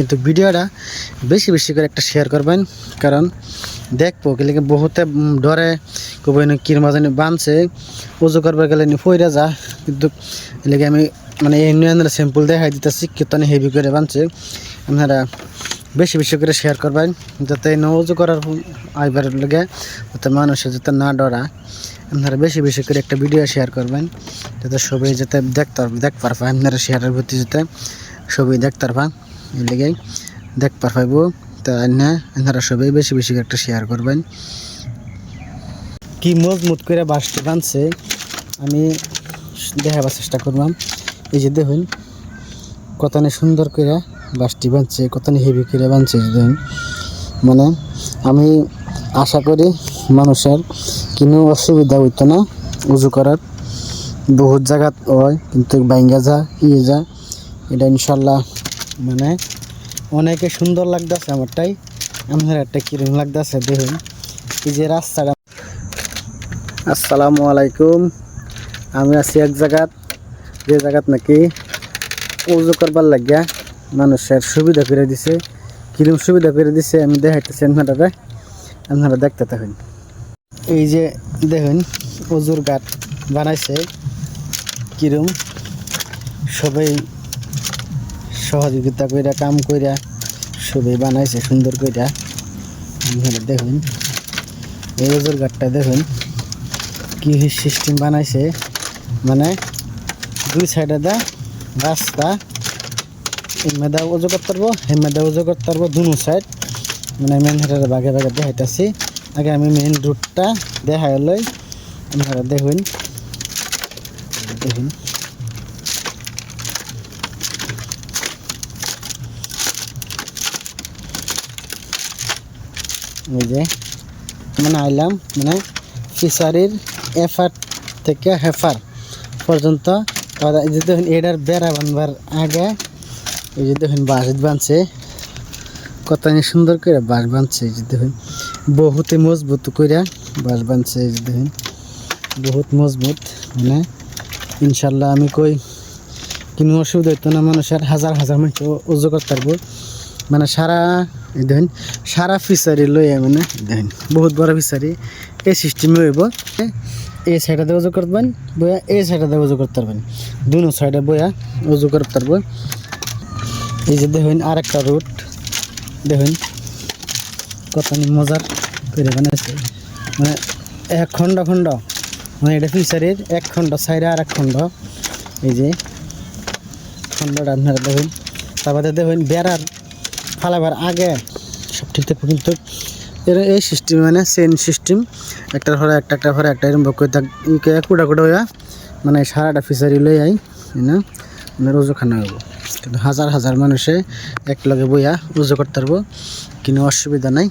কিন্তু ভিডিওটা বেশি বেশি করে একটা শেয়ার করবেন, কারণ দেখবো গেলে বহুতে ডরে কবেন কির মাঝে বানছে উজু করবার গেলে ফইরা যা, কিন্তু এলাকে আমি মানে এই স্যাম্পল দেখাই দিতেছি কীর্তনে হেভি করে বানছে। আপনারা বেশি বেশি করে শেয়ার করবেন যাতে উজু করার আইবার লাগে, যাতে মানুষের যাতে না ডরা। আপনারা বেশি বেশি করে একটা ভিডিও শেয়ার করবেন যাতে সবাই যাতে দেখ পারবা। আপনারা শেয়ারের প্রতি যাতে সবাই দেখতে পারবা, এই লেগে দেখ পারব। তা আপনারা সবাই বেশি বেশি করে একটা শেয়ার করবেন। কি মজবুত করে বাঁশটি বানছে আমি দেখাবার চেষ্টা করলাম। এই যে দেখুন কতনে সুন্দর করে বাঁশটি বানছে, কতনে হেভি করে বানছে দেখুন। মানে আমি আশা করি মানুষের কোনো অসুবিধা হইতো না উজু করার। বহুত জায়গা হয় কিন্তু ভাঙ্গা যা যা, এটা ইনশাল্লাহ মানে অনেকে সুন্দর লাগতেছে আমারটাই। আপনার একটা কিরম লাগতেছে দেখুন। এই যে রাস্তাটা। আসসালামু আলাইকুম। আমি আছি এক জায়গাত, যে জায়গাত নাকি উজু করবার লাগিয়া মানুষের সুবিধা করে দিছে। কিরম সুবিধা করে দিছে আমি দেখাইতেছি আপনারা দেখতে থাকুন। এই যে দেখুন উজুর ঘাট বানাইছে, কিরম সবাই সহযোগিতা কইরা কাম কইরা সবাই বানাইছে সুন্দর কইরা। আপনারা দেখুন এই উজুর ঘাটটা দেখুন কি সিস্টেম বানাইছে। মানে দুই সাইডে দা রাস্তা, এই মেদা উজু করতে পারবো, এই মেদা উজু করতে পারবো দুনো সাইড। মানে মেন হেটার বাগে বাগে দেখাইতেছি। আগে আমি মেন রুটটা দেখাই লই, আপনারা দেখুন। দেখুন এই যে মানে আইলাম মানে ফিশারির এফার থেকে হেফার পর্যন্ত। এই যে দেখুন এটার বেড়া বানবার আগে এই যে দেখুন বাঁশ বানছে, কত সুন্দর করে বাঁশ বানছে। এই যে দেখুন বহুতে মজবুত করে বাঁশ বানছে। এই যে দেখুন বহুত মজবুত। মানে ইনশাল্লাহ আমি কই কোনো অসুবিধা হইতো না মানুষের। হাজার হাজার মানুষ উজু করতে পারবো। মানে সারা এই দেখুন সারা ফিশারি লইয়া, মানে দেখুন বহুত বড় ফিশারি। এই সিস্টেমে হইব। এই সাইডে উজু করবেন বইয়া, এই সাইডে উজু করতে পারবেন, দুনো সাইডে বইয়া উজু করতে পারবো। এই যে দেখুন আরেকটা রুট দেখুন কত মজার করে বানাইছে। মানে এক খণ্ড খণ্ড, মানে এটা ফিশারির এক খণ্ড সাইডে আর এক খণ্ড। এই যে খণ্ডটা আপনারা দেখুন। তারপরে দেখুন বেড়ার ফালাবার আগে সব ঠিক থাকবে, কিন্তু এই সিস্টেম মানে চেন সিস্টেম, একটার পরে একটা একটার পরে একটা এরকম কুড়া কুড়া হইয়া মানে সারাটা ফিশারি লই আই না মানে উজু খানা হইব। কিন্তু হাজার হাজার মানুষে এক লগে বইয়া উজু করতে পারবো, কোনো অসুবিধা নাই।